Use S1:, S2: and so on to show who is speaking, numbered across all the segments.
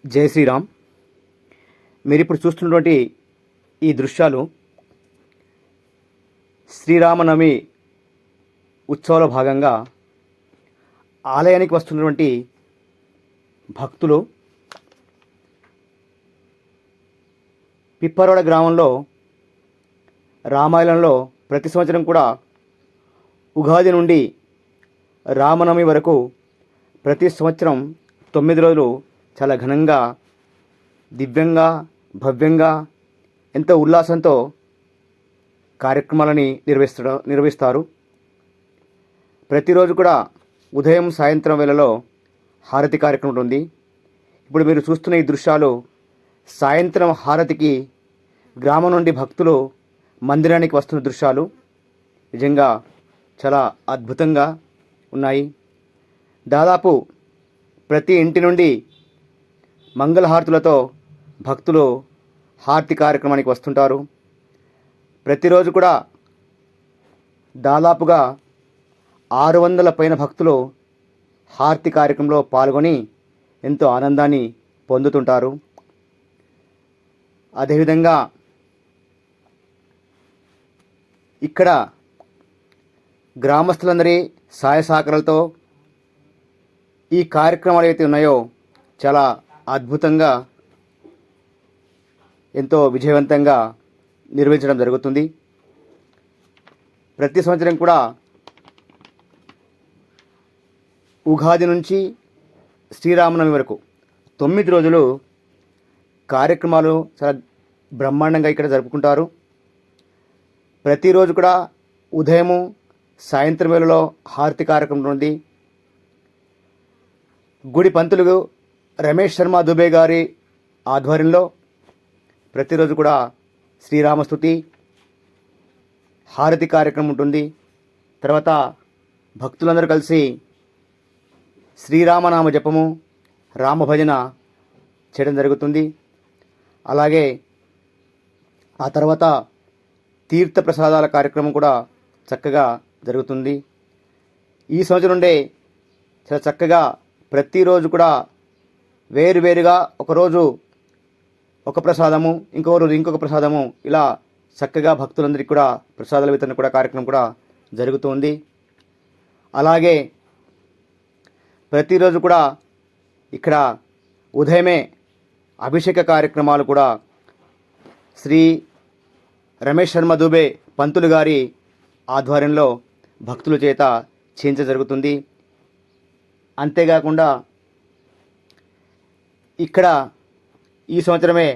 S1: జై శ్రీరామ్. మీరు ఇప్పుడు చూస్తున్నటువంటి ఈ దృశ్యాలు శ్రీరామనవమి ఉత్సవాల భాగంగా ఆలయానికి వస్తున్నటువంటి భక్తులు పిప్పరోడ గ్రామంలో రామాయణంలో ప్రతి సంవత్సరం కూడా ఉగాది నుండి రామనవమి వరకు ప్రతి సంవత్సరం 9 రోజులు చాలా ఘనంగా, దివ్యంగా, భవ్యంగా, ఎంతో ఉల్లాసంతో కార్యక్రమాలని నిర్వహిస్తారు. ప్రతిరోజు కూడా ఉదయం సాయంత్రం వేళలో హారతి కార్యక్రమం ఉంటుంది. ఇప్పుడు మీరు చూస్తున్న ఈ దృశ్యాలు సాయంత్రం హారతికి గ్రామం నుండి భక్తులు మందిరానికి వస్తున్న దృశ్యాలు నిజంగా చాలా అద్భుతంగా ఉన్నాయి. దాదాపు ప్రతి ఇంటి నుండి మంగళహారతులతో భక్తులు హారతి కార్యక్రమానికి వస్తుంటారు. ప్రతిరోజు కూడా దాదాపుగా 600 పైన భక్తులు హారతి కార్యక్రమంలో పాల్గొని ఎంతో ఆనందాన్ని పొందుతుంటారు. అదేవిధంగా ఇక్కడ గ్రామస్తులందరి సహాయ సహకారాలతో ఈ కార్యక్రమాలు ఏవైతే ఉన్నాయో చాలా అద్భుతంగా, ఎంతో విజయవంతంగా నిర్వహించడం జరుగుతుంది. ప్రతి సంవత్సరం కూడా ఉగాది నుంచి శ్రీరామనవమి వరకు 9 రోజులు కార్యక్రమాలు చాలా బ్రహ్మాండంగా ఇక్కడ జరుపుకుంటారు. ప్రతిరోజు కూడా ఉదయము సాయంత్రం వేళలో హారతి కార్యక్రమం ఉంది. గుడి పంతులు రమేష్ శర్మ దుబే గారి ఆధ్వర్యంలో ప్రతిరోజు కూడా శ్రీరామస్తుతి, హారతి కార్యక్రమం ఉంటుంది. తర్వాత భక్తులందరూ కలిసి శ్రీరామనామ జపము, రామభజన చేయడం జరుగుతుంది. అలాగే ఆ తర్వాత తీర్థ ప్రసాదాల కార్యక్రమం కూడా చక్కగా జరుగుతుంది. ఈ సంవత్సరం నుండే చాలా చక్కగా ప్రతిరోజు కూడా వేరువేరుగా ఒకరోజు ఒక ప్రసాదము, ఇంకో రోజు ఇంకొక ప్రసాదము, ఇలా చక్కగా భక్తులందరికీ కూడా ప్రసాదాల వితరణ కూడా కార్యక్రమం కూడా జరుగుతుంది. అలాగే ప్రతిరోజు కూడా ఇక్కడ ఉదయమే అభిషేక కార్యక్రమాలు కూడా శ్రీ రమేష్ శర్మ దుబే పంతులు గారి ఆధ్వర్యంలో భక్తుల చేత చేయించ జరుగుతుంది. అంతేకాకుండా ఇక్కడ ఈ సంవత్సరమే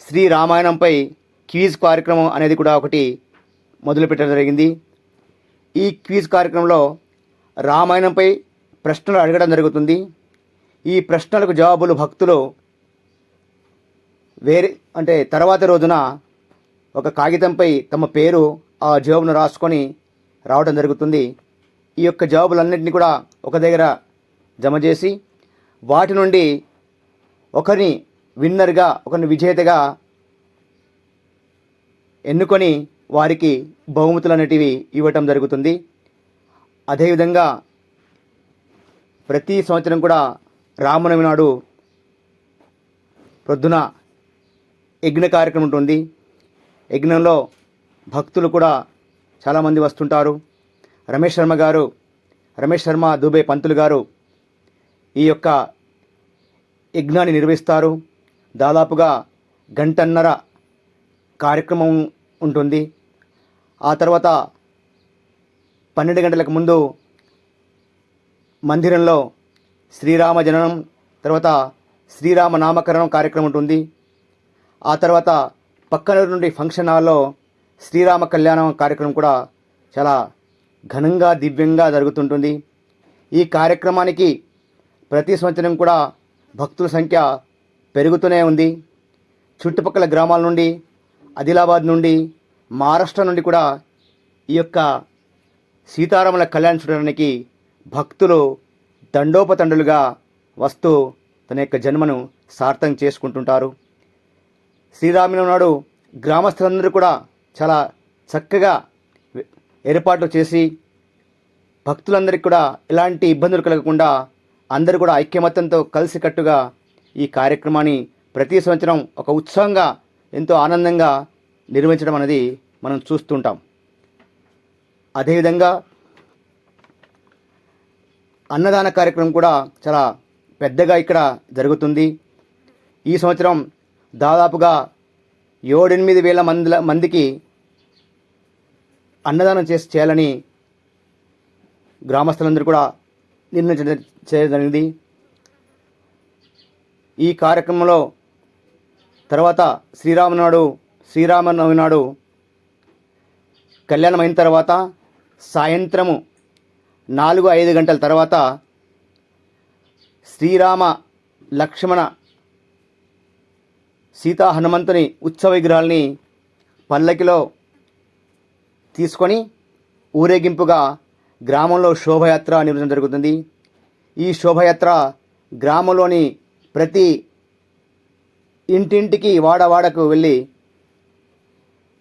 S1: శ్రీ రామాయణంపై క్విజ్ కార్యక్రమం అనేది కూడా ఒకటి మొదలుపెట్టడం జరిగింది. ఈ క్విజ్ కార్యక్రమంలో రామాయణంపై ప్రశ్నలు అడగడం జరుగుతుంది. ఈ ప్రశ్నలకు జవాబులు భక్తులు తర్వాత రోజున ఒక కాగితంపై తమ పేరు, ఆ జవాబును రాసుకొని రావడం జరుగుతుంది. ఈ యొక్క జవాబులన్నింటినీ కూడా ఒక దగ్గర జమ చేసి వాటి నుండి ఒకరిని విన్నర్గా, ఒకరిని విజేతగా ఎన్నుకొని వారికి బహుమతులు అనేటివి ఇవ్వటం జరుగుతుంది. అదేవిధంగా ప్రతి సంవత్సరం కూడా రామనవమి నాడు ప్రొద్దున యజ్ఞ కార్యక్రమం ఉంటుంది. యజ్ఞంలో భక్తులు కూడా చాలామంది వస్తుంటారు. రమేష్ శర్మ దుబే పంతులు గారు ఈ యొక్క యజ్ఞాన్ని నిర్వహిస్తారు. దాదాపుగా 1.5 గంటల కార్యక్రమం ఉంటుంది. ఆ తర్వాత 12 గంటలకు ముందు మందిరంలో శ్రీరామ జననం, తర్వాత శ్రీరామ నామకరణం కార్యక్రమం ఉంటుంది. ఆ తర్వాత పక్కన నుండి ఫంక్షన్ హాల్లో శ్రీరామ కళ్యాణం కార్యక్రమం కూడా చాలా ఘనంగా, దివ్యంగా జరుగుతుంటుంది. ఈ కార్యక్రమానికి ప్రతి సంవత్సరం కూడా భక్తుల సంఖ్య పెరుగుతూనే ఉంది. చుట్టుపక్కల గ్రామాల నుండి, ఆదిలాబాద్ నుండి, మహారాష్ట్ర నుండి కూడా ఈ యొక్క సీతారాముల కళ్యాణం చూడడానికి భక్తులు తండోపతండులుగా వస్తూ తన యొక్క జన్మను సార్థం చేసుకుంటుంటారు. శ్రీరామనవమి నాడు గ్రామస్తులందరూ కూడా చాలా చక్కగా ఏర్పాట్లు చేసి భక్తులందరికీ కూడా ఎలాంటి ఇబ్బందులు కలగకుండా అందరూ కూడా ఐక్యమత్యంతో కలిసికట్టుగా ఈ కార్యక్రమాన్ని ప్రతి సంవత్సరం ఒక ఉత్సవంగా ఎంతో ఆనందంగా నిర్వహించడం అనేది మనం చూస్తుంటాం. అదేవిధంగా అన్నదాన కార్యక్రమం కూడా చాలా పెద్దగా ఇక్కడ జరుగుతుంది. ఈ సంవత్సరం దాదాపుగా 7-8 వేల మందికి అన్నదానం చేయాలని గ్రామస్తులందరూ కూడా నిర్ణయించడం జరిగింది. ఈ కార్యక్రమంలో తర్వాత శ్రీరామనవమి నాడు కళ్యాణం అయిన తర్వాత సాయంత్రము 4-5 గంటల తర్వాత శ్రీరామ లక్ష్మణ సీతా హనుమంతుని ఉత్సవ విగ్రహాలని పల్లకిలో తీసుకొని ఊరేగింపుగా గ్రామంలో శోభయాత్ర నిర్వహించడం జరుగుతుంది. ఈ శోభయాత్ర గ్రామంలోని ప్రతి ఇంటింటికి వాడవాడకు వెళ్ళి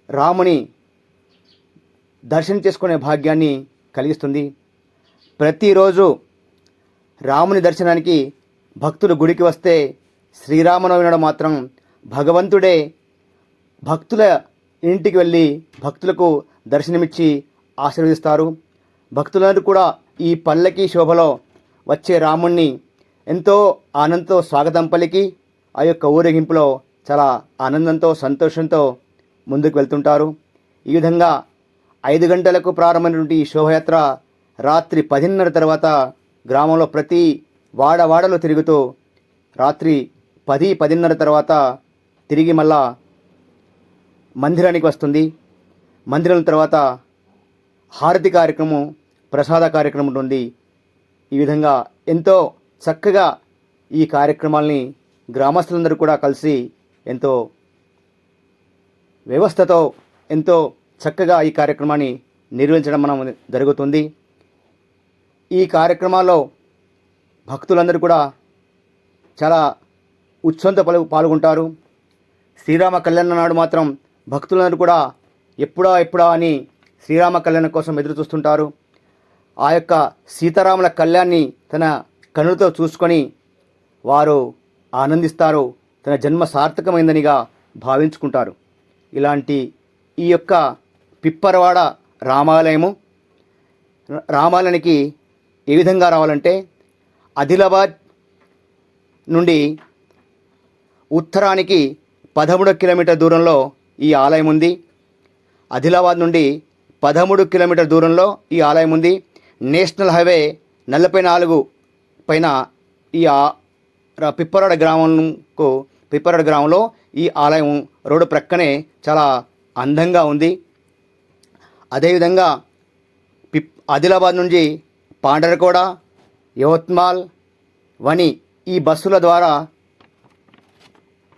S1: రాముని దర్శనం చేసుకునే భాగ్యాన్ని కలిగిస్తుంది. ప్రతిరోజు రాముని దర్శనానికి భక్తులు గుడికి వస్తే శ్రీరామనవమి నాడు మాత్రం భగవంతుడే భక్తుల ఇంటికి వెళ్ళి భక్తులకు దర్శనమిచ్చి ఆశీర్వదిస్తారు. భక్తులందరూ కూడా ఈ పల్లకి శోభలో వచ్చే రాముణ్ణి ఎంతో ఆనందంతో స్వాగతం పలికి ఆ యొక్క ఊరేగింపులో చాలా ఆనందంతో సంతోషంతో ముందుకు వెళ్తుంటారు. ఈ విధంగా 5 గంటలకు ప్రారంభమైనటువంటి ఈ శోభయాత్ర రాత్రి 10:30 తర్వాత గ్రామంలో ప్రతి వాడవాడలో తిరుగుతూ రాత్రి 10-10:30 తర్వాత తిరిగి మళ్ళా మందిరానికి వస్తుంది. మందిరం తర్వాత హారతి కార్యక్రమం, ప్రసాద కార్యక్రమం ఉంటుంది. ఈ విధంగా ఎంతో చక్కగా ఈ కార్యక్రమాల్ని గ్రామస్తులందరూ కూడా కలిసి ఎంతో వ్యవస్థతో ఎంతో చక్కగా ఈ కార్యక్రమాన్ని నిర్వహించడం మనం జరుగుతుంది. ఈ కార్యక్రమాల్లో భక్తులందరూ కూడా చాలా ఉత్సవంతో పాల్గొంటారు. శ్రీరామ కళ్యాణం నాడు మాత్రం భక్తులందరూ కూడా ఎప్పుడా అని శ్రీరామ కళ్యాణం కోసం ఎదురు చూస్తుంటారు. ఆ యొక్క సీతారాముల కళ్యాణాన్ని తన కనులతో చూసుకొని వారు ఆనందిస్తారు, తన జన్మ సార్థకమైందనిగా భావించుకుంటారు. ఇలాంటి ఈ యొక్క పిప్పరవాడ రామాలయానికి ఏ విధంగా రావాలంటే ఆదిలాబాద్ నుండి ఉత్తరానికి 13 కిలోమీటర్ దూరంలో ఈ ఆలయం ఉంది. ఆదిలాబాద్ నుండి 13 కిలోమీటర్ దూరంలో ఈ ఆలయం ఉంది. నేషనల్ హైవే 44 పైన ఈ పిప్పరవాడ గ్రామంలో ఈ ఆలయం రోడ్డు ప్రక్కనే చాలా అందంగా ఉంది. అదేవిధంగా ఆదిలాబాద్ నుంచి పాండరకోడ, యవత్మాల్, వని ఈ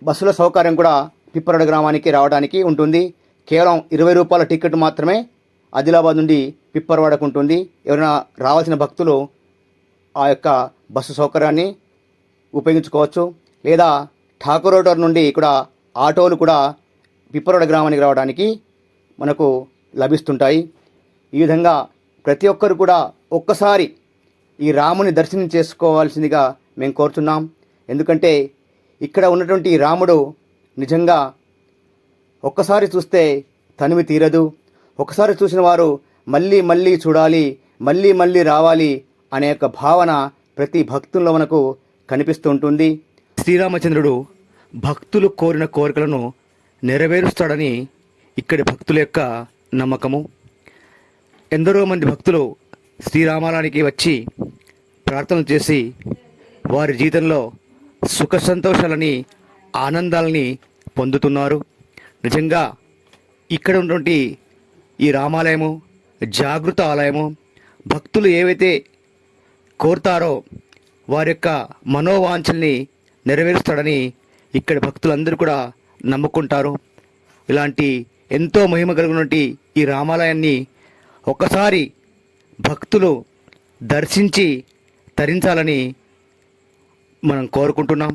S1: బస్సుల సౌకర్యం కూడా పిప్పరవాడ గ్రామానికి రావడానికి ఉంటుంది. కేవలం 20 రూపాయల టికెట్ మాత్రమే ఆదిలాబాద్ నుండి పిప్పరవాడకు ఉంటుంది. ఎవరైనా రావాల్సిన భక్తులు ఆ యొక్క బస్సు సౌకర్యాన్ని ఉపయోగించుకోవచ్చు. లేదా ఠాకూర్ రోడ్ నుండి కూడా ఆటోలు కూడా పిప్పరవాడ గ్రామానికి రావడానికి మనకు లభిస్తుంటాయి. ఈ విధంగా ప్రతి ఒక్కరు కూడా ఒక్కసారి ఈ రాముని దర్శనం చేసుకోవాల్సిందిగా మేము కోరుతున్నాం. ఎందుకంటే ఇక్కడ ఉన్నటువంటి ఈ రాముడు నిజంగా ఒక్కసారి చూస్తే తనివి తీరదు. ఒకసారి చూసిన వారు మళ్ళీ చూడాలి, మళ్ళీ రావాలి అనే యొక్క భావన ప్రతి భక్తుల్లో మనకు కనిపిస్తూ ఉంటుంది. శ్రీరామచంద్రుడు భక్తులు కోరిన కోరికలను నెరవేరుస్తాడని ఇక్కడి భక్తుల యొక్క నమ్మకము. ఎందరో మంది భక్తులు శ్రీరామాలయానికి వచ్చి ప్రార్థనలు చేసి వారి జీవితంలో సుఖ సంతోషాలని ఆనందాలని పొందుతున్నారు. నిజంగా ఇక్కడ ఉన్నటువంటి ఈ రామాలయము జాగృత ఆలయము భక్తులు ఏవైతే కోరుతారో వారి యొక్క మనోవాంఛల్ని నెరవేరుస్తాడని ఇక్కడి భక్తులందరూ కూడా నమ్ముకుంటారు. ఇలాంటి ఎంతో మహిమ కలిగినటువంటి ఈ రామాలయాన్ని ఒకసారి భక్తులు దర్శించి తరించాలని మనం కోరుకుంటున్నాం.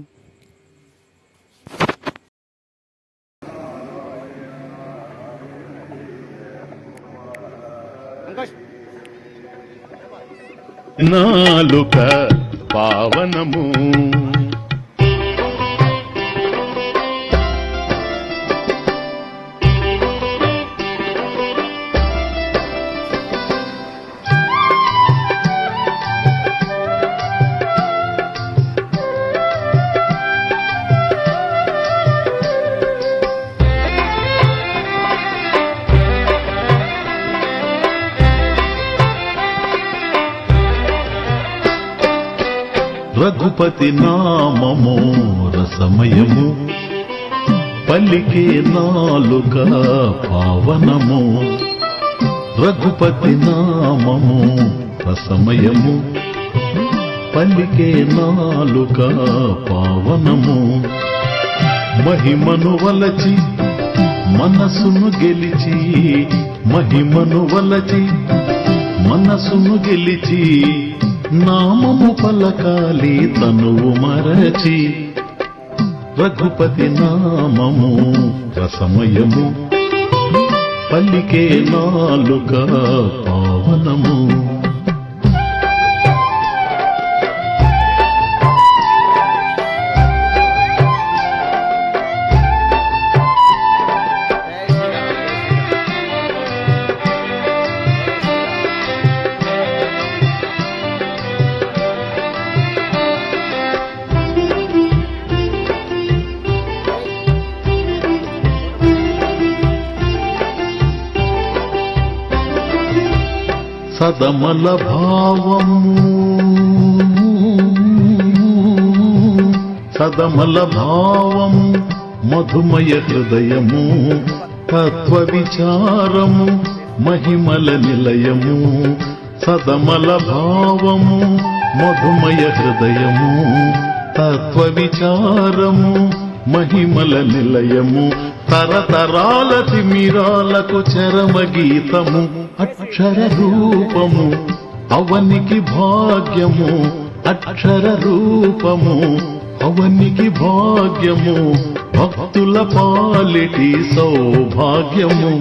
S2: నాలుక పావనము రఘుపతి నామము రసమయము, పలికే నాలుక పావనము. రఘుపతి నామము రసమయము, పలికే నాలుక పావనము. మహిమను వలచి మనసును గెలిచి, మహిమను వలచి మనసును గెలిచి, నామము పలకాలి తనువు మరచి. రఘుపతి నామము రసమయము, పలికే నాలుక పావనము. సదమల భావము, సదమల భావము, మధుమయ హృదయము, తత్వ విచారము, మహిమల నిలయము. సదమల భావము, మధుమయ హృదయము, తత్వ విచారము, మహిమల నిలయము. తరతరాల తిమిరాలకు చరమ గీతము, అక్షర రూపము, అవనికి భాగ్యము. అక్షర రూపము, అవనికి భాగ్యము, భక్తుల పాలిటి సౌభాగ్యము.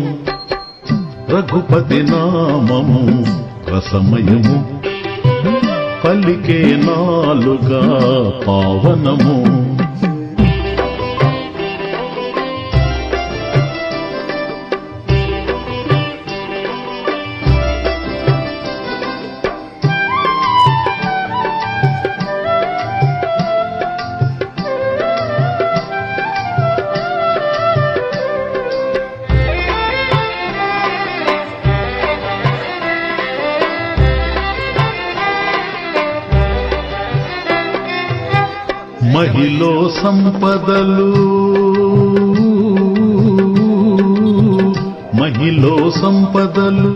S2: రఘుపతి నామము రసమయము, పలికే నాలుక పావనము. మహిలో సంపదలు, మహిలో సంపదలు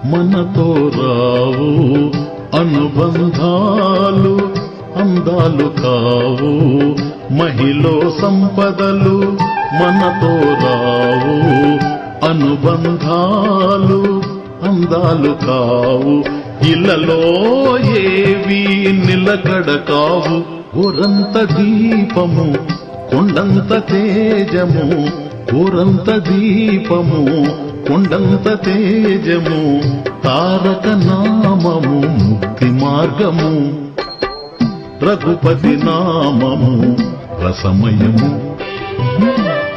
S2: మనతో రావు. అనుబంధాలు అందాలు కావు. మహిలో సంపదలు మనతో రావు. అనుబంధాలు అందాలు కావు. ఇళ్ళలో ఏవి నిలకడ కావు. ఊరంత దీపము కొండంత తేజము, ఊరంత దీపము కొండంత తేజము. తారక నామము ముక్తి మార్గము. రఘుపతి నామము రసమయము,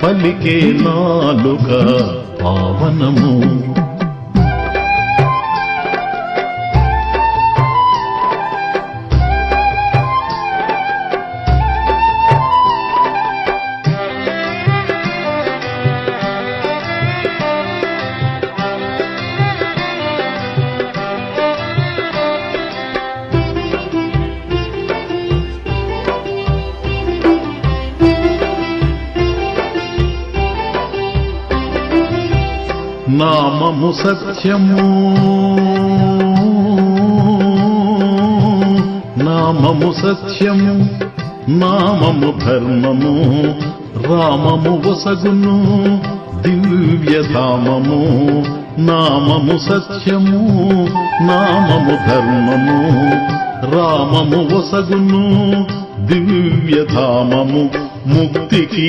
S2: పలికే నాలుక పావనము. నామము సత్యము, నామము సత్యము, నామము ధర్మము. రామము వసగును దివ్యధామము. నామము సత్యము, నామము ధర్మము. రామము వసగును దివ్యధామము. ముక్తికి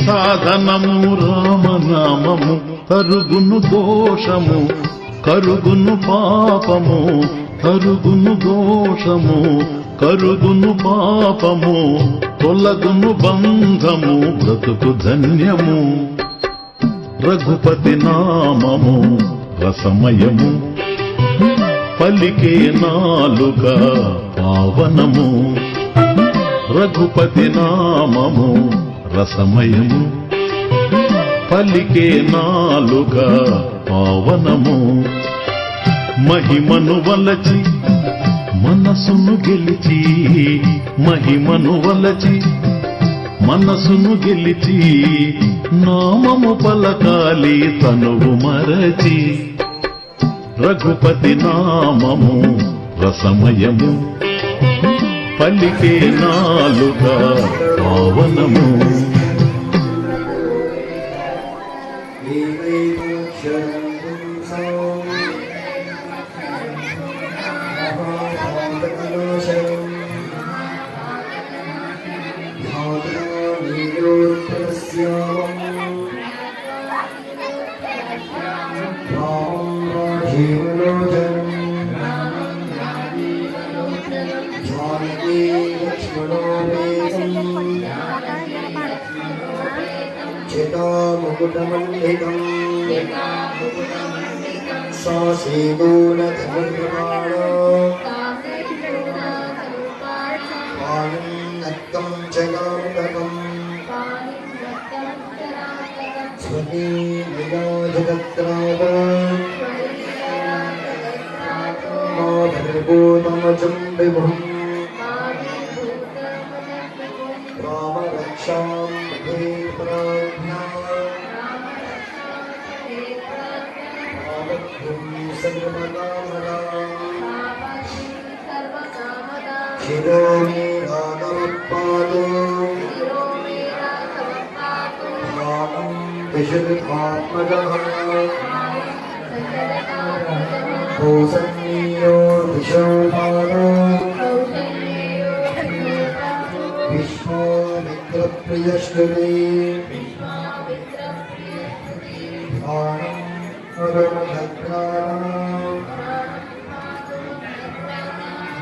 S2: సాధనము రామనామము. కరుగును దోషము కరుగును పాపము. కరుగును దోషము కరుగును పాపము. తొలగును బంధము బ్రతుకు ధన్యము. రఘుపతి నామము రసమయము, పలికే నాలుక పావనము. రఘుపతి నామము రసమయము, పలికే నాలుక పావనము. మహిమను వలచి మనసును గెలిచి మహిమను వలచి మనసును గెలిచి నామము పలకాలి తనువు మరచి రఘుపతి నామము రసమయము పలికే నాలుక పావనము
S3: चितामुकुटमण्डितं सासीदूनधनुर्बाणो पाणिन्नक्तं च नामकम् स्वनीनिलाजगत्राव माधुर्भूतमजं विभुम् रामरक्षां मे प्राज्ञा शिरो मे रागवत्पादो रामं विशुद्धात्मजः कौसल्यो विशोभानो विश्वामित्रप्रियश्रुते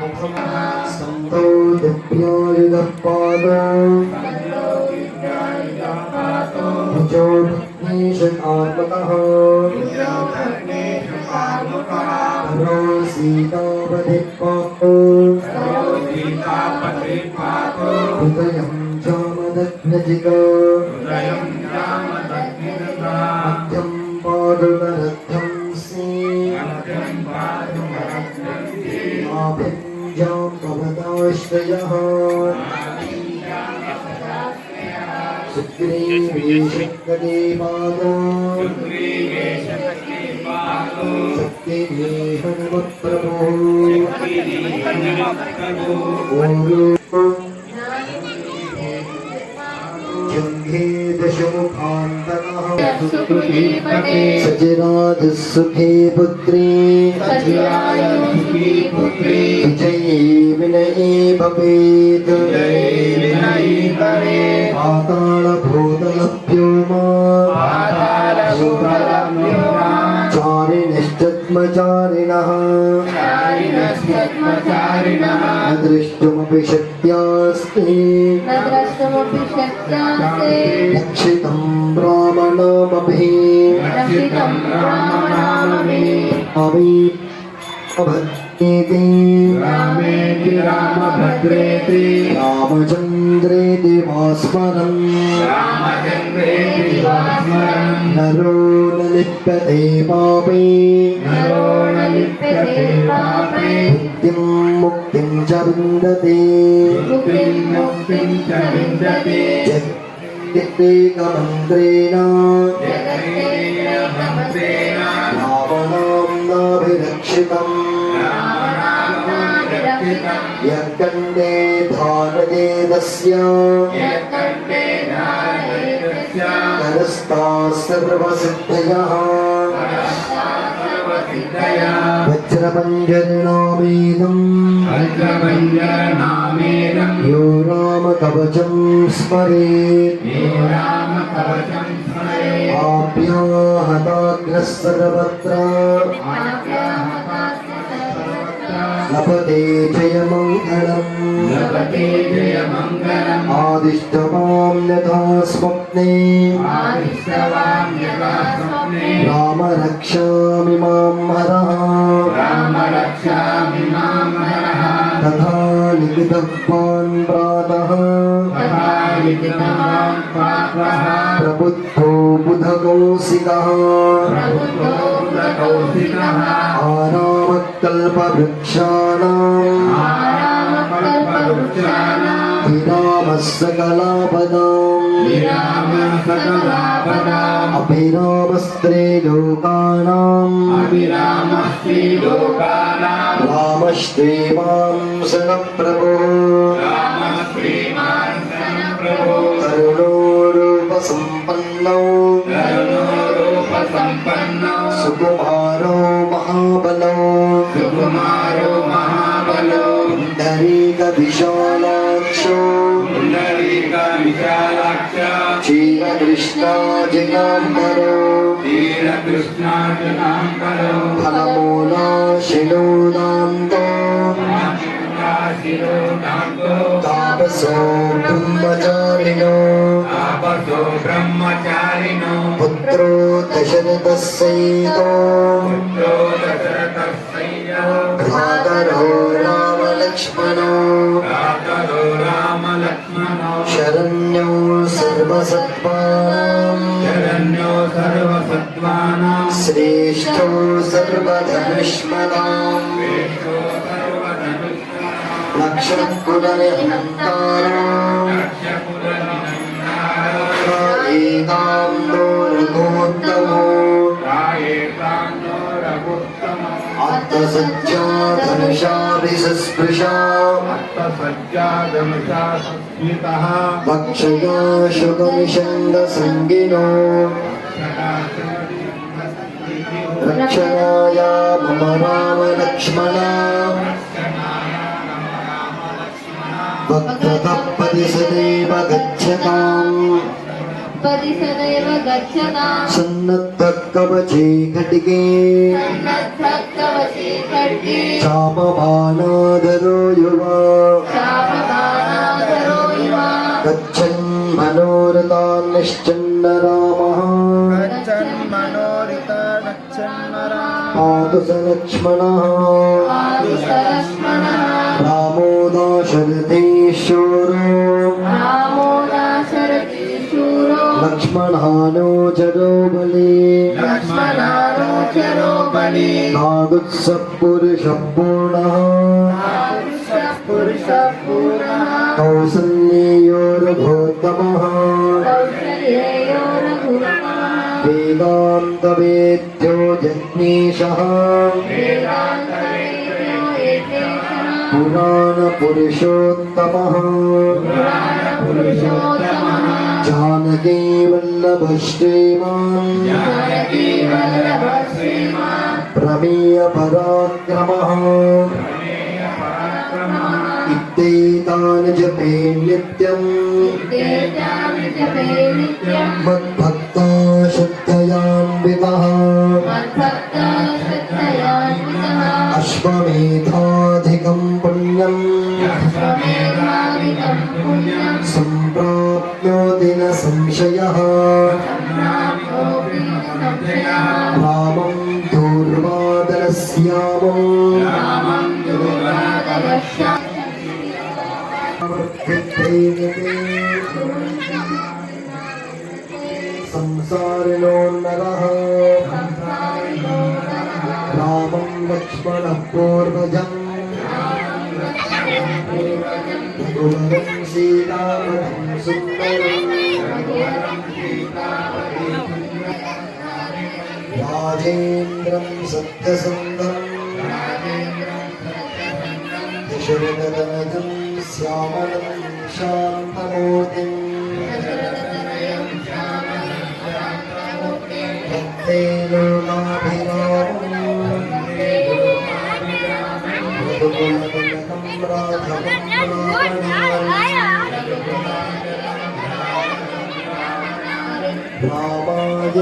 S3: मुखं स्कन्दो दिव्यायुधः पादो भुजो भग्नेशकात्मकः हरो सीतापतिपाको हृदयं जामदग्नजिका मध्यं पादुकरद्धं नाभिञ्जां भवदाश्रयः सुग्रीवेशकदेवादो शक्तिः हनुमत्प्रभो जङ्घे दशमुखान्तकः सचिराधः सुखे पुत्री विजयी विनयी भवेत् पातालभूतलभ्योमा चारिणश्चत्मचारिणः न द्रष्टुमपि शक्यास्ति रक्षितं रामनामभिः अभद्रेति
S4: रामभद्रेति
S3: रामचन्द्रेति वा स्मरन् नरो न लिप्यते पापे मुक्तिं च विन्दते जगदेकमन्त्रेण रावणाम्नाभिरक्षितम् यत्कण्डे धारते तस्य करस्ताः सर्वसिद्धयः वज्रपञ्जरनामेदम् यो रामकवचं स्मरेत् आप्याहताग्रः सर्वत्र लभते जयमङ्गलम् आदिष्टवां यथा स्वप्ने राम रक्षामि मां हरः तथा लिखितवान् प्रातः प्रबुद्धो बुधकौशिकः आरामकल्पवृक्षाणाम् विरामः सकलापदाम् अभिरामस्त्रीलोकानाम् रामश्रीमां सनप्रभुः करुणोरूपसम्पन्नौ सुकुमारो महाबलौ पुण्डरीकविशालाक्षो क्षीरकृष्णाजिनाम्बरो फलमूलाशिनोदान्तो तापसो ब्रह्मचारिणो पुत्रो दशरथस्यैतो भ्रातरो रामलक्ष्मणो शरण्यो सर्वसत्त्वानां श्रेष्ठो सर्वधनुष्मदाम् लक्षकुलनिहन्तारो एकान्तो रघोत्तमो आत्मसज्जा धनुषाभिसस्पृशा वक्षया शुकनिषङ्गसङ्गिनो रक्षणाय मम रामलक्ष्मणा भक्ततः सदैव गच्छताम् सन्नद्धः कवचे खड्गे चापबाणाधरो युवा गच्छन् मनोरथान् निश्चन्न रामः पातु स लक्ष्मणः रामो दाशरथीश्वरो लक्ष्मणानुचरो बली नागुत्सः पुरुषः पूर्णः कौसल्ययोरभूत्तमः वेदान्तवेद्यो जज्ञेशः पुराणपुरुषोत्तमः जानकी वल्लभ श्रीमान् प्रमेय पराक्रमः इत्येतान् जपे नित्यम् मद्भक्ता श्रद्धयान्वितः अश्वमेधाधिकं पुण्यम् सम्प्राप्नोति न संशयः रामं दूर्वादरस्यामो संसारिणो नरः रामं लक्ष्मणः पूर्वजम् रघुवरं सीतापतिं सुन्दरम् राजेन्द्रं सत्यसुन्दरम् दशरथतनजं श्यामलं शान्तमूर्तिम् भक्तेनो नाभिरामम् रघुकुलतिलकं राघवं रामाय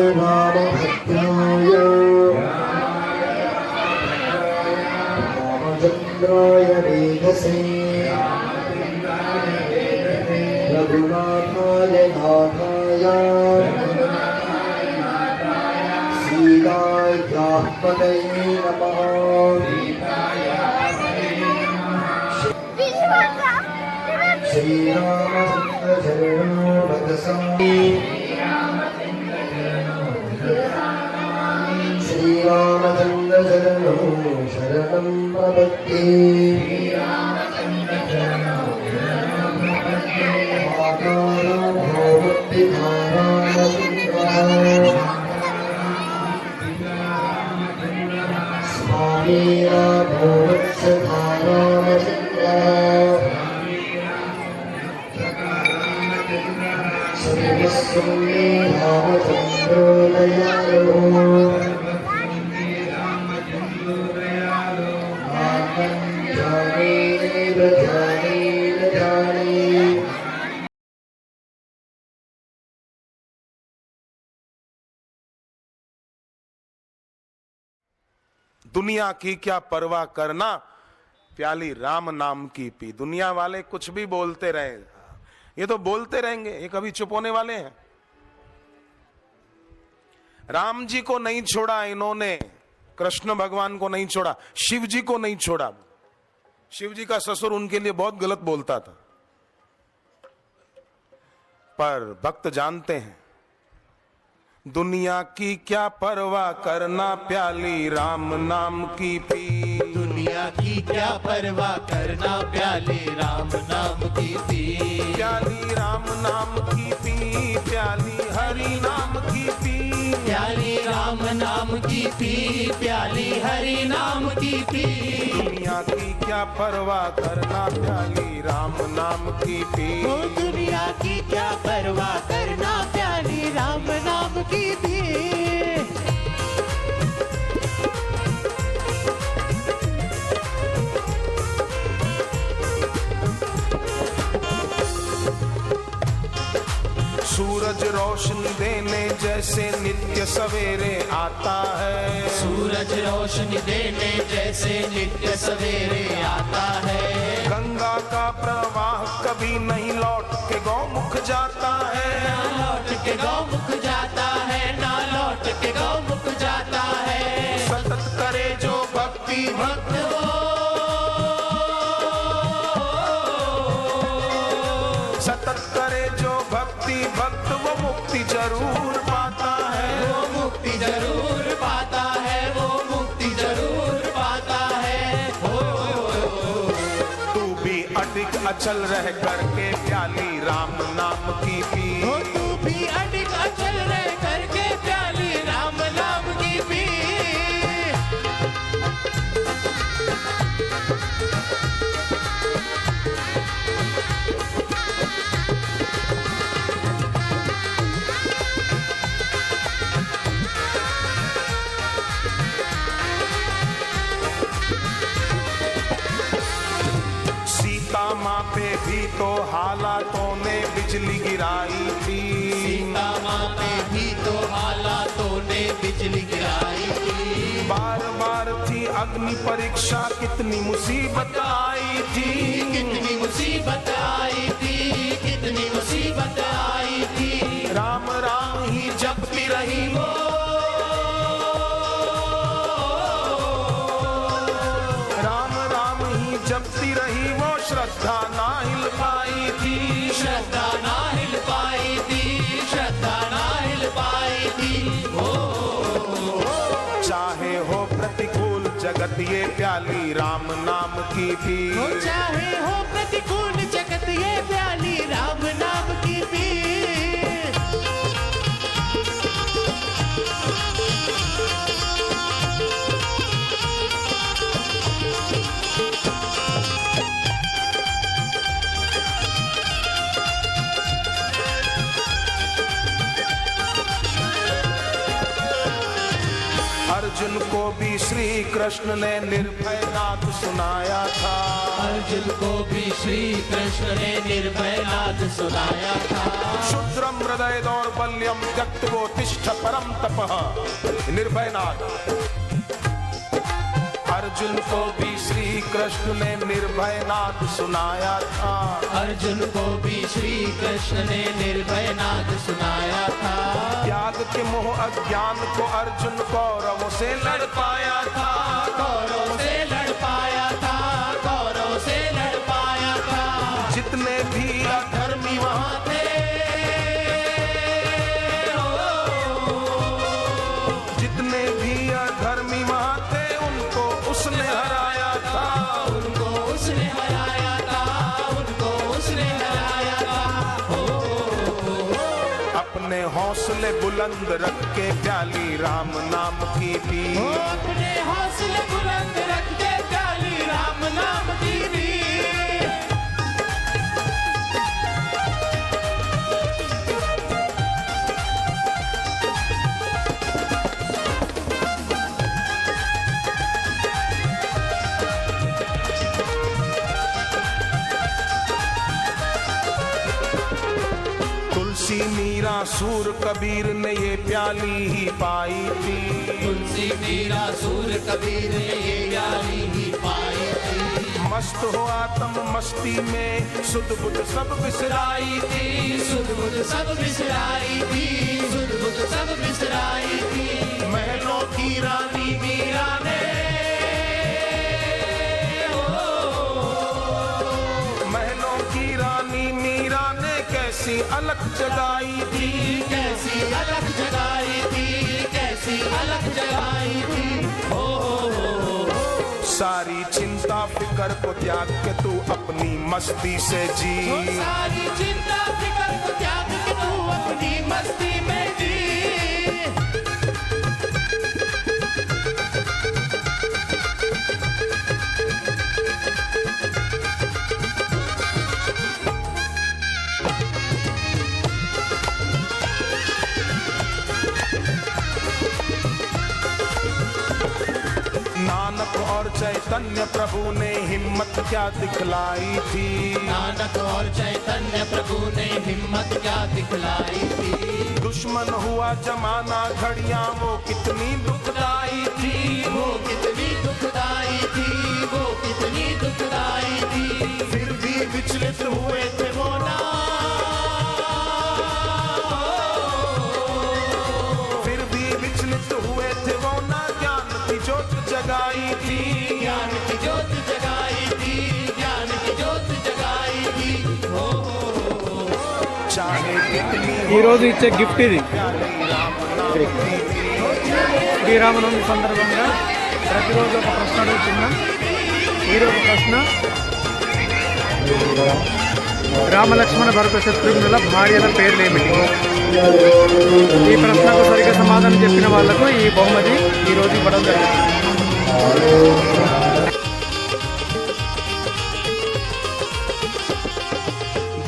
S3: रामभद्राय रामचन्द्राय वेधसे रघुनाथाय नाथाय सीतायाः पतये नमः श्रीरामचन्द्र शरणो वदसामि श्रीरामचन्द्र शरणो शरणं प्रपद्ये
S4: दुनिया की क्या परवाह करना, प्याली राम नाम की पी। दुनिया वाले कुछ भी बोलते रहे, ये तो बोलते रहेंगे, ये कभी चुप होने वाले हैं? राम जी को नहीं छोड़ा इन्होंने, कृष्ण भगवान को नहीं छोड़ा, शिव जी को नहीं छोड़ा। शिव जी का ससुर उनके लिए बहुत गलत बोलता था, पर भक्त जानते हैं दुनिया की क्या परवाह करना, प्याली राम नाम की पी।
S5: दुनिया की क्या परवाह करना, प्याली राम नाम की पी।
S4: प्याली राम नाम की पी, प्याली हरि नाम की पी।
S5: प्याली राम नाम की पी, प्याली हरि नाम की पी।
S4: दुनिया की क्या परवाह करना, प्याली राम नाम की पी।
S5: ओ दुनिया की क्या परवाह करना, प्याली राम नाम की पी।
S4: सूरज रोशनी देने जैसे नित्य सवेरे आता है।
S5: सूरज रोशनी देने जैसे नित्य सवेरे आता है।
S4: गंगा का प्रवाह कभी नहीं लौट के गौमुख जाता है।
S5: ना लौट के गौमुख जाता है, ना लौट के गौमुख जाता है।
S4: सतत करे जो भक्ति भक्त सतत करे जो भक्ति भक्त, वो मुक्ति जरूर पाता है।
S5: वो मुक्ति जरूर पाता है, वो मुक्ति जरूर पाता है।
S4: तू भी अडिग अचल रह करके प्याली राम नाम की पी।
S5: हो तू भी अडिग अचल रह करके प्याली राम नाम की पी।
S4: सीता माँ पे भी तो हालातों ने बिजली गिराई थी।
S5: सीता माँ पे भी तो हालातों ने बिजली गिराई थी।
S4: बार बार थी अग्नि परीक्षा, कितनी मुसीबत आई थी।
S5: कितनी मुसीबत आई थी, कितनी मुसीबत आई थी।
S4: राम राम ही जपती रही वो, राम राम ही जपती रही वो, श्रद्धा ना हिल पाई थी।
S5: श्रद्धा ना हिल पाई थी, श्रद्धा ना हिल पाई थी।
S4: चाहे हो प्रतिकूल जगत ये प्याली राम नाम की पी।
S5: हो चाहे हो प्रतिकूल जगत ये प्याली राम नाम की पी।
S4: अर्जुन को भी श्री कृष्ण ने निर्भय नाद सुनाया था।
S5: अर्जुन को भी श्री कृष्ण ने निर्भय नाद सुनाया था।
S4: क्षुद्रम हृदय दौर्बल्यम त्यक्त्वो तिष्ठ परम तपः, निर्भय नाद। अर्जुन को भी श्री कृष्ण ने निर्भय नाद सुनाया था।
S5: अर्जुन को भी श्री कृष्ण ने निर्भय नाद सुनाया था।
S4: त्याग के मोह अज्ञान को अर्जुन कौरवों से लड़ पाया था।
S5: कौरवों से लड़ पाया था, कौरवों से लड़ पाया था।
S4: जितने भी अधर्मी वहां थे, जितने भी अधर्मी वहां थे, उनको उसने हराया था।
S5: उनको उसने हराया था, उनको उसने हराया था।
S4: अपने हौसले बुलंद रख के प्याली राम नाम की पी।
S5: अपने हौसले बुलंद रख के प्याली राम नाम की पी।
S4: तुलसी मीरा सूर कबीर ने ये प्याली ही पाई थी।
S5: तुलसी मीरा सूर कबीर ने ये प्याली ही पाई थी।
S4: मस्त हो आत्म मस्ती में सुध बुध सब बिसराई थी।
S5: सुध बुध सब बिसराई थी। सुध बुध सब बिसराई थी।
S4: महलों की रानी मीरा ने महलों की रानी मीरा ने कैसी अलख जगाई थी।
S5: कैसी अलग जगाई थी। कैसी अलग जगाई थी।
S4: सारी चिंता फिकर को त्याग के तू अपनी मस्ती से जी।
S5: सारी चिंता फिकर को त्याग के तू अपनी मस्ती में जी।
S4: नानक और चैतन्य प्रभु ने हिम्मत क्या दिखलाई थी।
S5: नानक और चैतन्य प्रभु ने हिम्मत क्या दिखलाई थी।
S4: दुश्मन हुआ जमाना घड़ियां वो कितनी दुखदाई थी।
S5: वो कितनी दुखदाई थी। वो कितनी दुखदाई थी।
S4: फिर भी विचलित हुए थे वो ना। फिर भी विचलित हुए थे वो ना। ज्ञान की ज्योत जगाई थी।
S5: ज्ञान की ज्योत जगाई थी। ज्ञान की ज्योत जगाई थी।
S4: चाहे कितनी
S6: ఈ రోజు ఇచ్చే గిఫ్ట్ ఇది
S4: प्याली राम नाम की पी।
S6: శ్రీరామనవమి సందర్భంగా ప్రతిరోజు ఒక ప్రశ్న అడుగుతున్నాం. ఈరోజు ప్రశ్న, రామలక్ష్మణ భరత శత్రుఘ్నుల భార్యల పేర్లు ఏమిటి? ఈ ప్రశ్నకు సరిగ్గా సమాధానం చెప్పిన వాళ్లకు ఈ బహుమతి ఈరోజు ఇవ్వడం జరిగింది.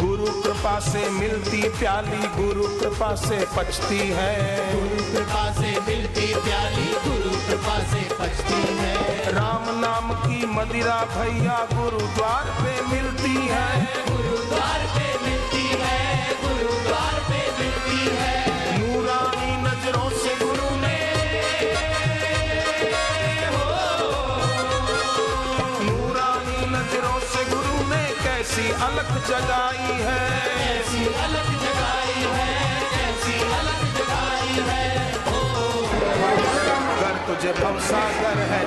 S4: गुरु कृपा से मिलती प्याली गुरु कृपा से पचती है।
S5: गुरु कृपा से मिलती प्याली गुरु कृपा से पचती है।
S4: राम नाम की मदिरा भैया गुरुद्वार पे मिलती है।
S5: गुरुद्वार पे मिलती है। गुरुद्वार पे मिलती है।
S4: नूरानी नजरों से गुरु ने नूरानी नजरों से गुरु ने कैसी अलख जगाई है।
S5: कैसी अलग जगाई है। कैसी अलग जगाई है।
S4: कर तुझे भवसागर है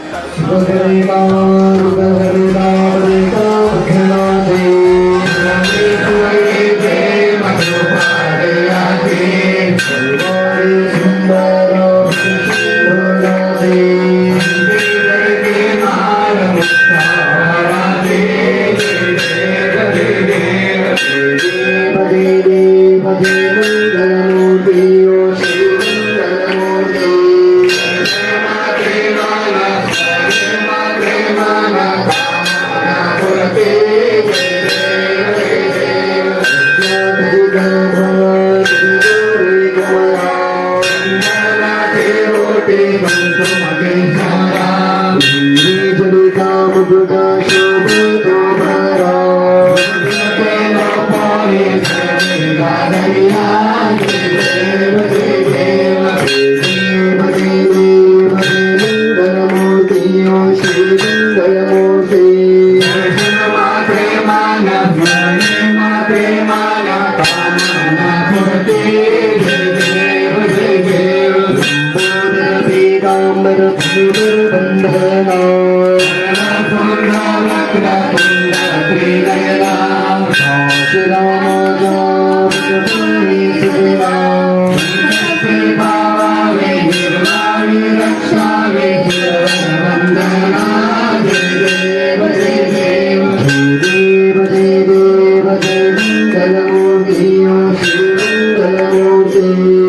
S3: Jai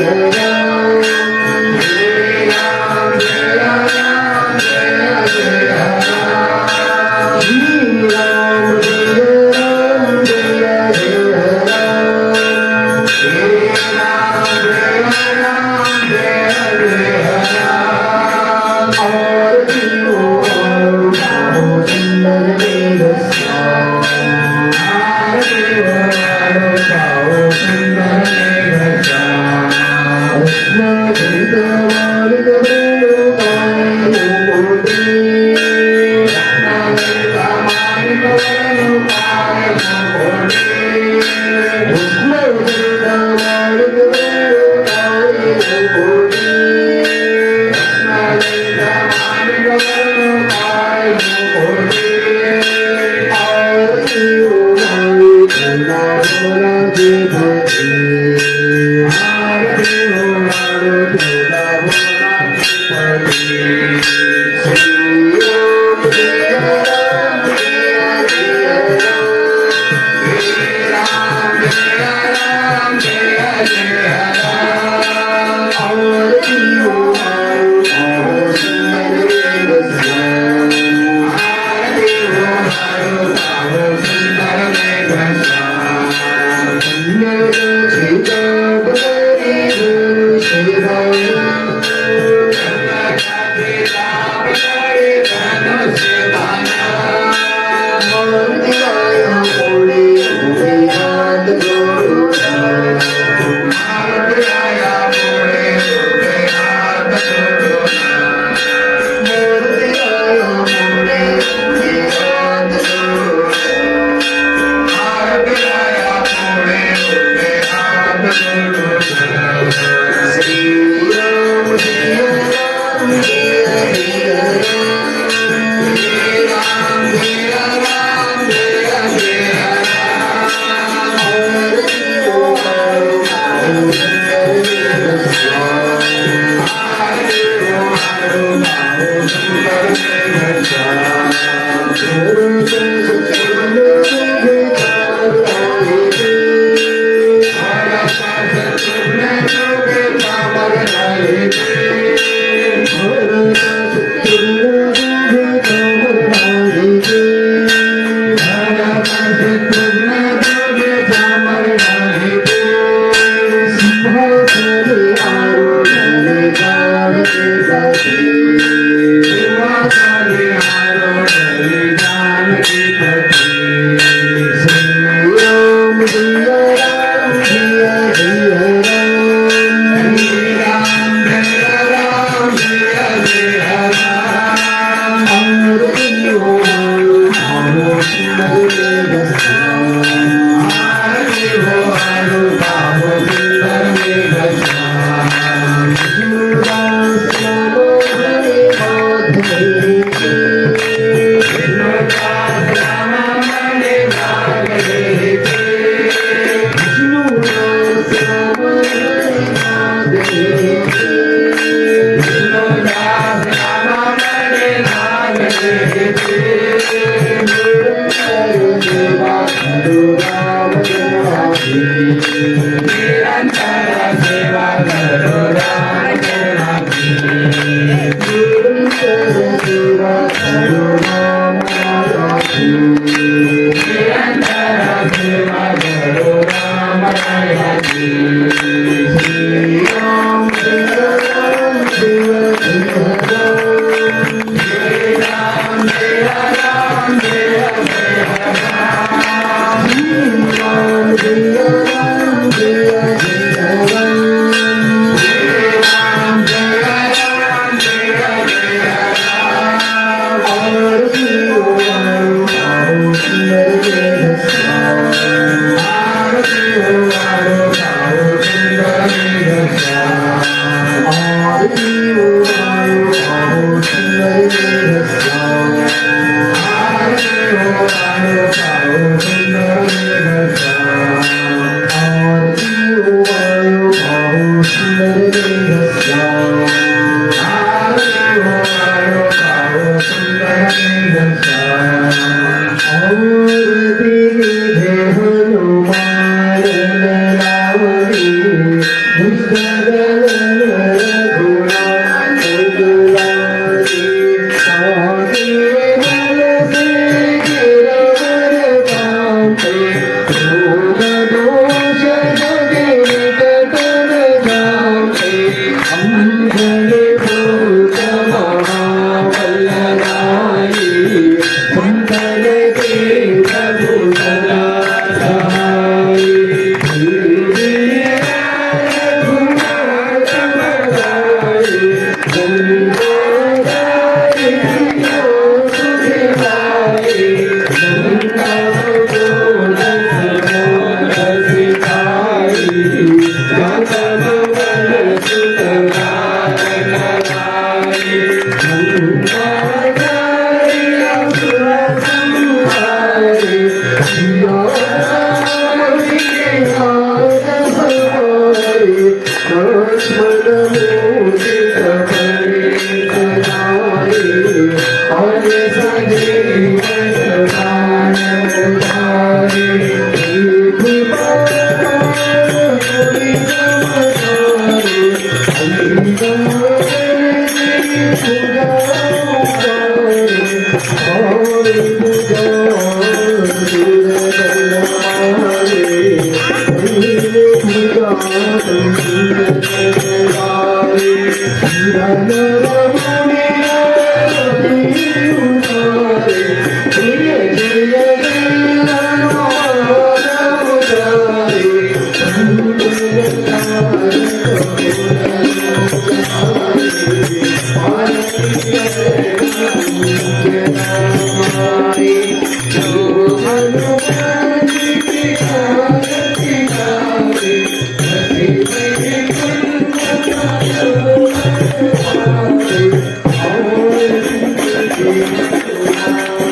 S3: Hare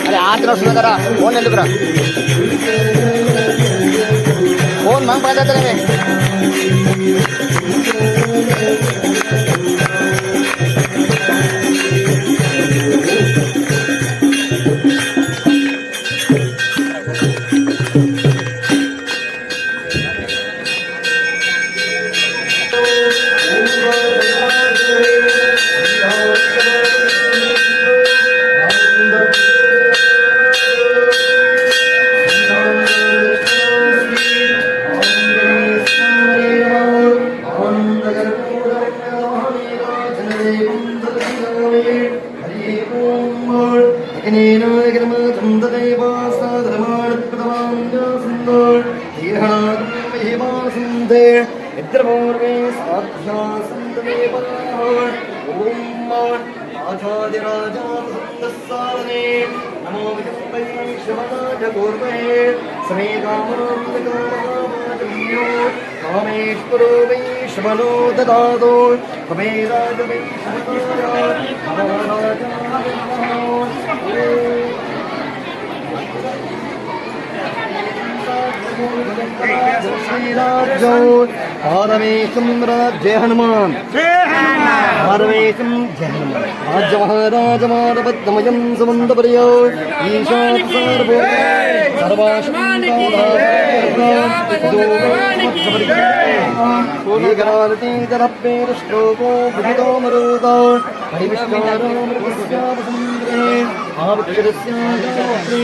S1: అరే ఆత్ర వస్తుంది కదా ఫోన్ ఎందుకురా ఫోన్ మనం పడతానే कामेश्वरो वैश्वनो ददातो कमेराज पारमेशं राज्य हनुमान पारमेशं जय हनुमान राज्य महाराज मानवद्मयं समन्दपर्यो ईशात् सर्वो सर्वाश्लोको बुधितो मरुतो हरिविष्कारो मृगस्यावसुन्दरे आवक्षरस्यागात्रे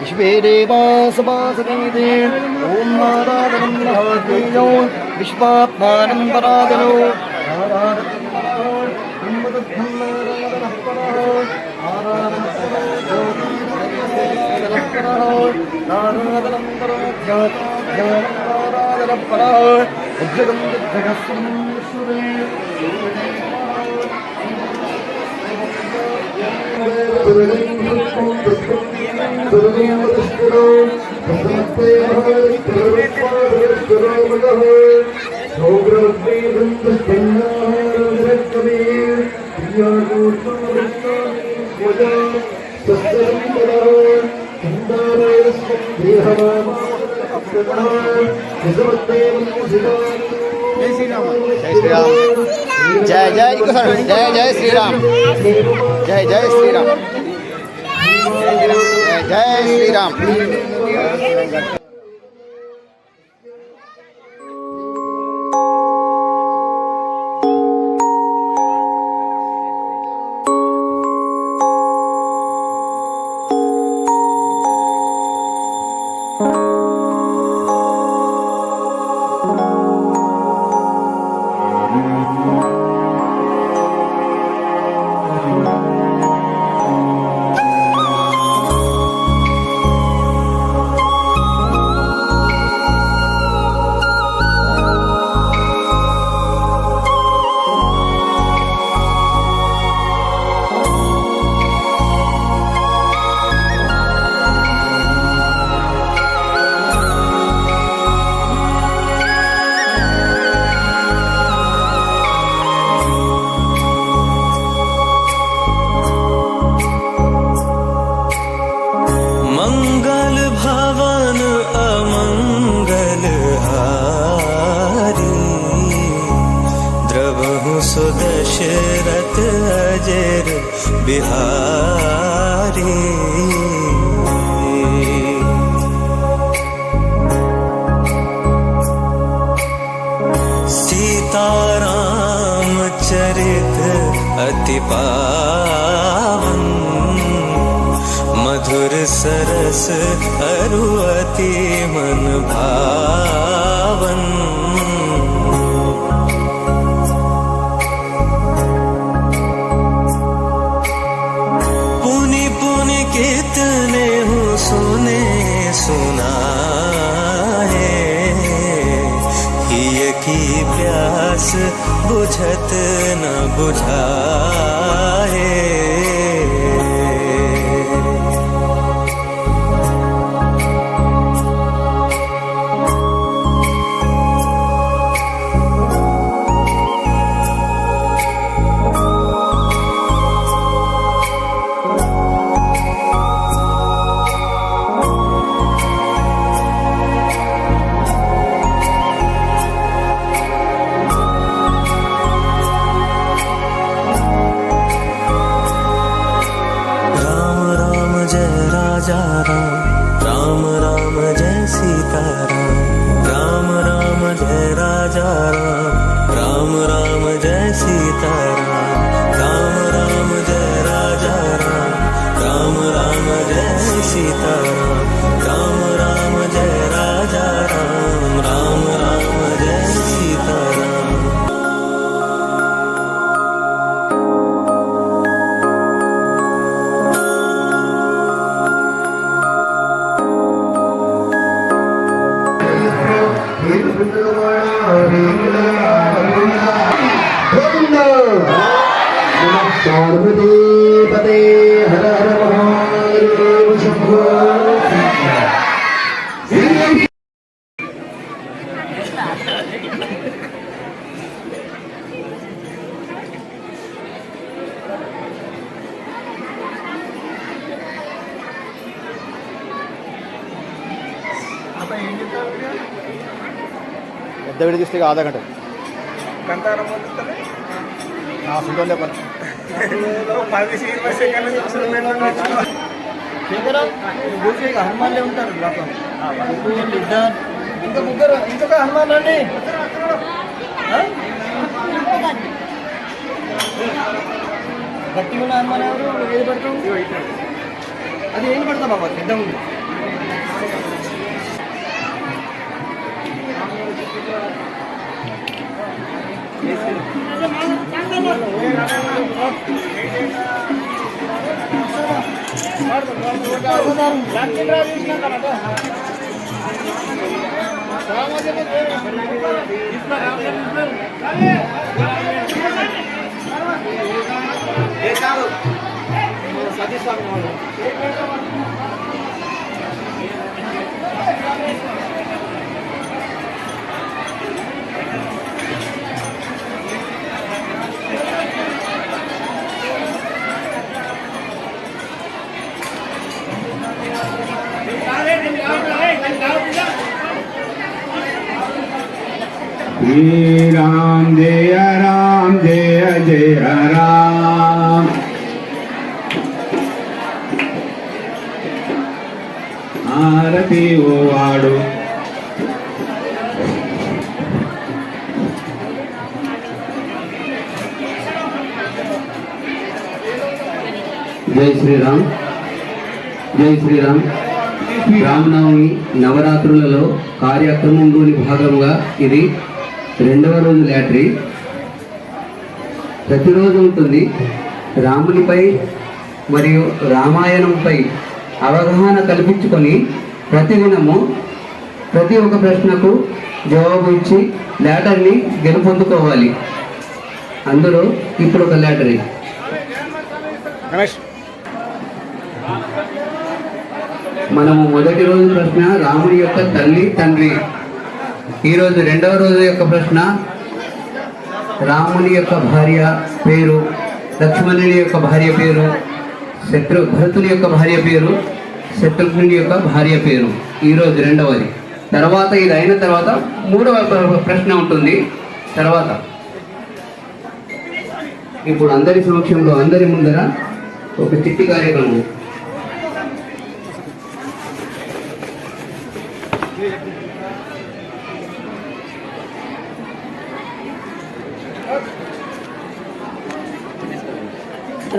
S1: विश्वे देवासवासनीते ॐ नारायणं महादेयो विश्वात्मानं परादनो जय जय जय जय श्री राम जय जय श्री राम जय जय श्री राम
S7: कबहु सुदशरथ अजर बिहारी। सीताराम चरित अति पावन, मधुर सरस अरु अति मन भावन। पुनि पुनि कितने हूँ सुने सुनाए, हिय की प्यास बुझत न बुझाए। राजा राम राम राम जय सीताराम, राम राम जय राजा राम राम राम जय सीताराम, राम राम जय राजा राम राम जय सीताराम, राम राम जय राजा राम राम जय सीताराम।
S3: पार्वतीपते हर हर महादेव शंभो।
S1: పెద్ద వీడియో చూస్తే ఆధా గంట నా సొంతం చెప్పండి. హనుమాన్లే ఉంటారు ఇంకా ముగ్గురు, ఇంకొక హనుమాన్ అండి. గట్టిగా ఉన్న హనుమాన్ ఎవరు? ఏది పడతాం? అది ఏం పడతా బాబా పెద్ద ఉంది.
S8: श्री राम जय जय राम। आरती ओ वाडू
S9: జై శ్రీరామ్, జై శ్రీరామ్. రామనవమి నవరాత్రులలో కార్యక్రమంలోని భాగంగా ఇది 2వ రోజు లాటరీ. ప్రతిరోజు ఉంటుంది. రామునిపై మరియు రామాయణంపై అవగాహన కల్పించుకొని ప్రతిదినము ప్రతి ఒక్క ప్రశ్నకు జవాబు ఇచ్చి లాటరీని గెలుపొందుకోవాలి. అందులో ఇప్పుడు ఒక లాటరీ. మనము మొదటి రోజు ప్రశ్న రాముని యొక్క తల్లి తండ్రి. ఈరోజు 2వ రోజు యొక్క ప్రశ్న రాముని యొక్క భార్య పేరు, లక్ష్మణుని యొక్క భార్య పేరు, భరతుని యొక్క భార్య పేరు, శత్రుఘ్నుని యొక్క భార్య పేరు. ఈరోజు 2వది. తర్వాత ఇది అయిన తర్వాత 3వ ప్రశ్న ఉంటుంది. తర్వాత ఇప్పుడు అందరి సమక్షంలో అందరి ముందర ఒక చిట్టి కార్యక్రమం.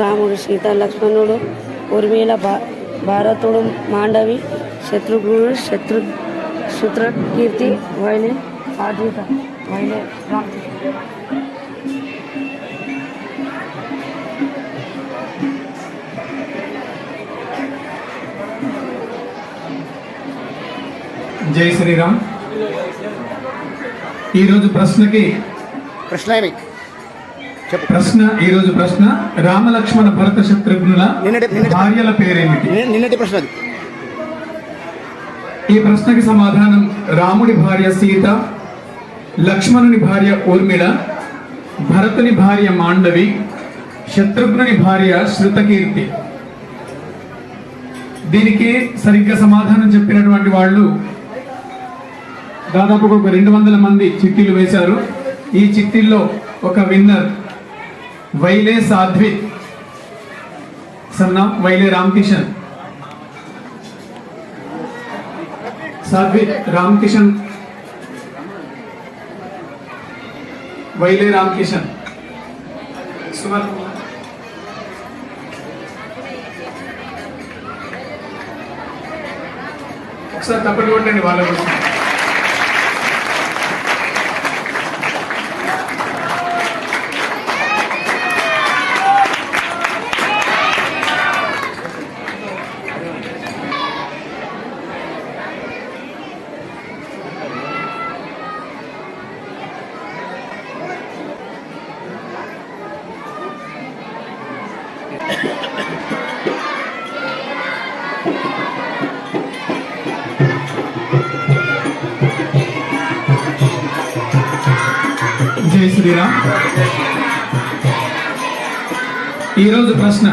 S10: రాముడు, సీత, లక్ష్మణుడు, ఉర్మిళ, భారతుడు, మాండవి, శత్రుఘ్నుడు, శత్రుకీర్తి, వైలే, ఆద్విత, వైలే, రామ్.
S6: జై శ్రీరామ్. ఈరోజు ప్రశ్నకి
S1: ప్రశ్న ఏమి చెప్పు.
S6: ఈరోజు ప్రశ్న రామలక్ష్మణ భరత శత్రుఘ్నుల భార్యల పేరేమిటి?
S1: నిన్నటి ప్రశ్న అది.
S6: ఈ ప్రశ్నకి సమాధానం రాముడి భార్య సీత, లక్ష్మణుని భార్య ఊర్మిళ, భరతుని భార్య మాండవి, శత్రుఘ్నుని భార్య శృతకీర్తి. దీనికి సరిగ్గా సమాధానం చెప్పినటువంటి వాళ్ళు దాదాపు ఒక 200 మంది చిట్టీలు వేశారు. ఈ చిట్టీల్లో ఒక విన్నర్ వైలే సాధ్విత్, సన్నా వైలే రామకిషన్, సాధ్విత్ రామకిషన్, వైలే రామకిషన్, సుమన్. ఒకసారి తప్పటి కొట్టండి వాళ్ళ గురించి. జై శ్రీరామ్. ఈరోజు ప్రశ్న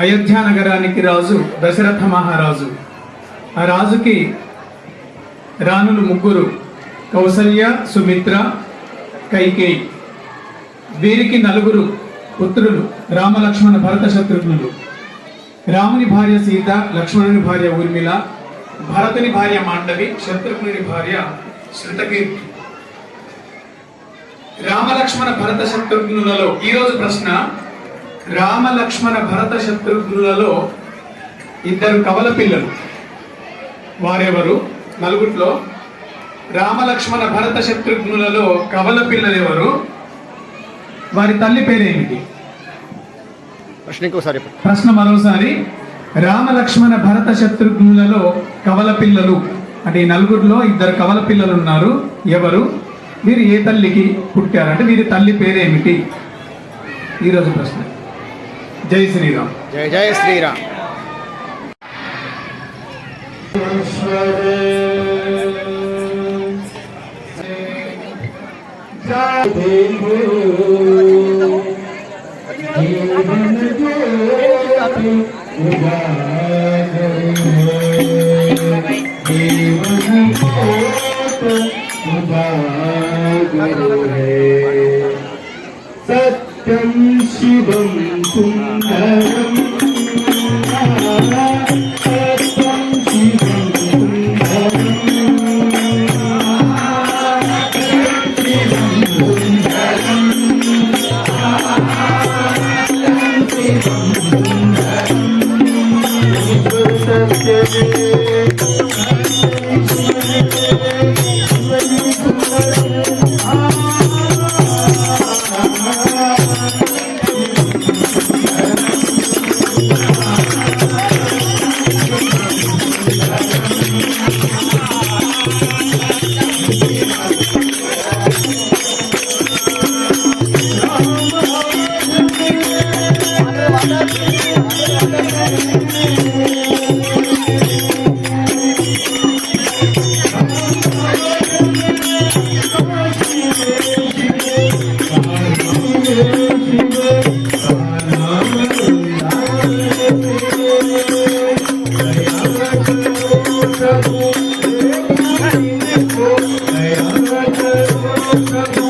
S6: అయోధ్య నగరానికి రాజు దశరథ మహారాజు. ఆ రాజుకి రాణులు 3, కౌసల్య, సుమిత్ర, కైకేయి. వీరికి 4 పుత్రులు రామలక్ష్మణ భరత శత్రుఘ్నులు. రాముని భార్య సీత, లక్ష్మణుని భార్య ఊర్మిళ, భరతుని భార్య మాండవి, శత్రుఘ్నుని భార్య శృతకీర్తి. రామలక్ష్మణ భరత శత్రుఘ్నులలో ఈరోజు ప్రశ్న రామలక్ష్మణ భరత శత్రుఘ్నులలో 2 కవల పిల్లలు. వారెవరు? 4 రామలక్ష్మణ భరత శత్రుఘ్నులలో కవల పిల్లలు ఎవరు? వారి తల్లి పేరేమిటి? ప్రశ్న మరోసారి. రామలక్ష్మణ భరత శత్రుఘ్నులలో కవల పిల్లలు అంటే ఈ 4లో 2 కవల పిల్లలు ఉన్నారు. ఎవరు? వీరు ఏ తల్లికి పుట్టారు? అంటే వీరి తల్లి పేరేమిటి? ఈరోజు ప్రశ్న. జై శ్రీరామ్.
S1: జై జై శ్రీరామ్.
S3: सत्यं शिवं सुन्दरं सत्यं शिवं
S6: Thank you.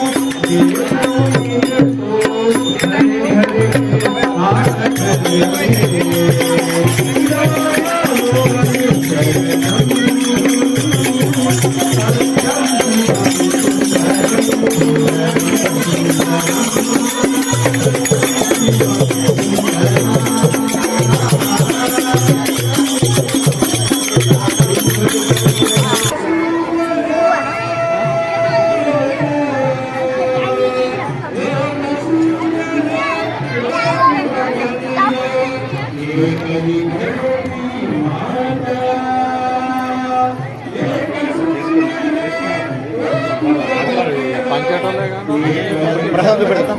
S1: ప్రసాద్ పెడతాం.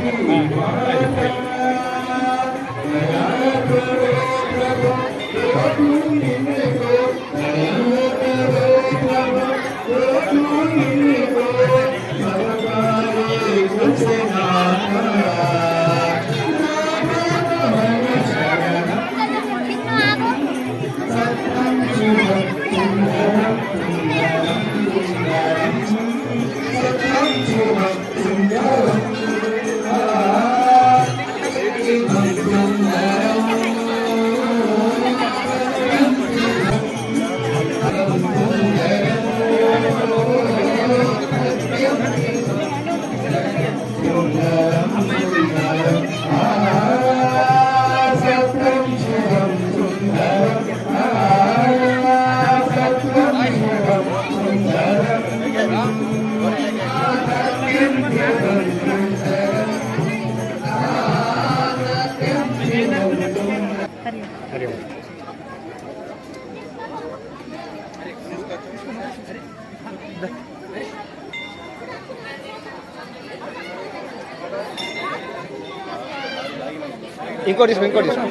S1: ఇంకోటి తీసుకో, ఇంకోటి తీసుకో.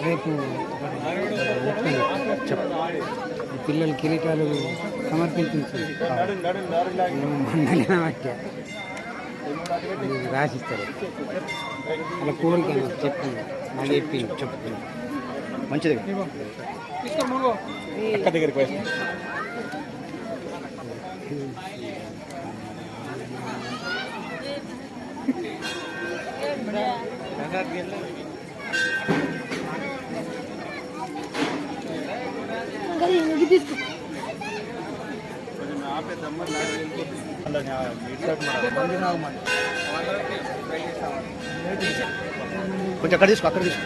S11: రేపు పిల్లలు కిరీటాలు సమర్పించారు, రాసిస్తారు. అలా కోరిక చెప్పింది, నాకు చెప్పింది
S1: మంచిది. అక్క దగ్గరికి పోయి కొంచెం అక్కడ తీసుకో, అక్కడ తీసుకో.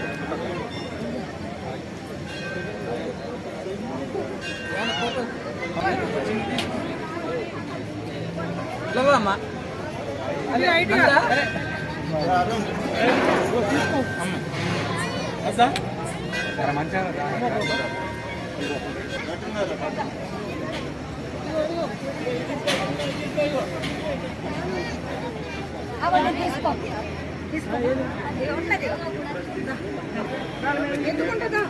S10: ఎందుకుంటుందా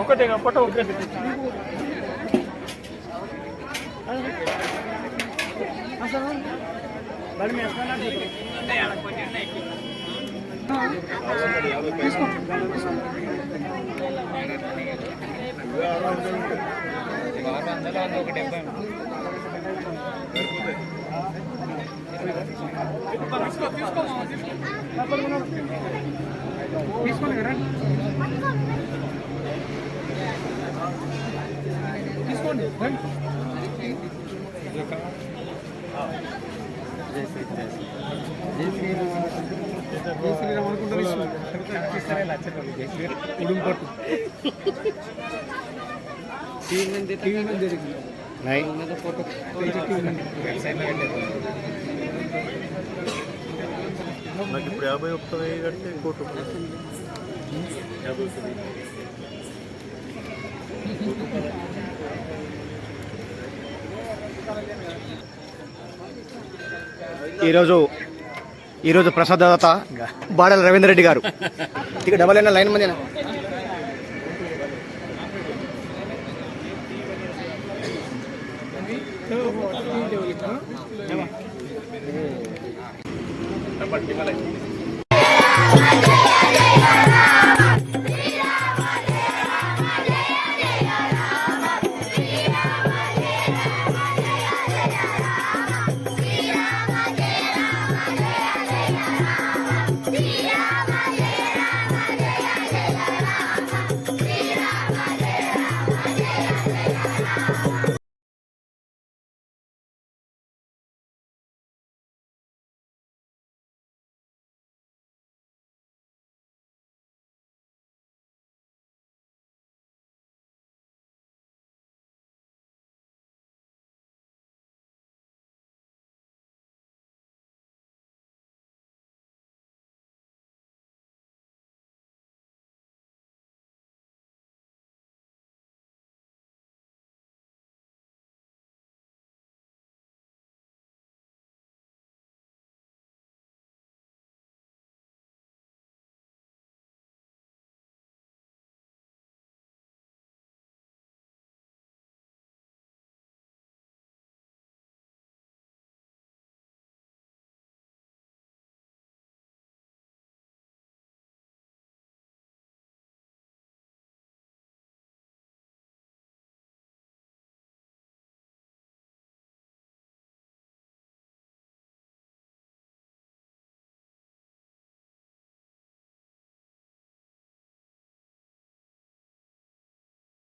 S8: ఒకటే ఫోటో ఒకటి
S2: నాకు ఇప్పుడు 51 కడితే కోటి రూపాయలు.
S1: 51 ఈరోజు ప్రసాదదాత బాడల రవీందర్ రెడ్డి గారు. ఇక డబల్ అయినా లైన్ మంది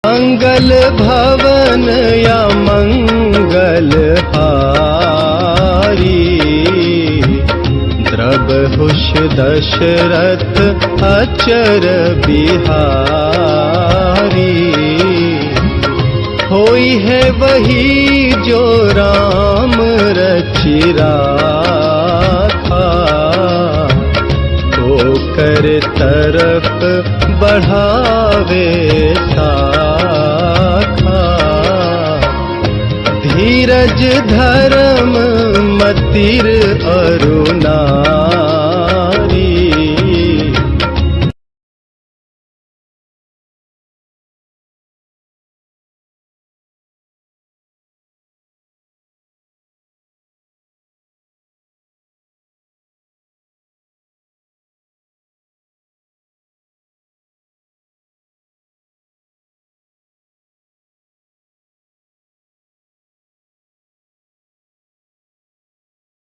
S7: मंगल भवन या मंगल हारी, द्रवहुष दशरथ अचर बिहारी। होई है वही जो राम रचि राखा, तो कर तरफ बढ़ावे साखा। धीरज धर्म मतिर अरुणा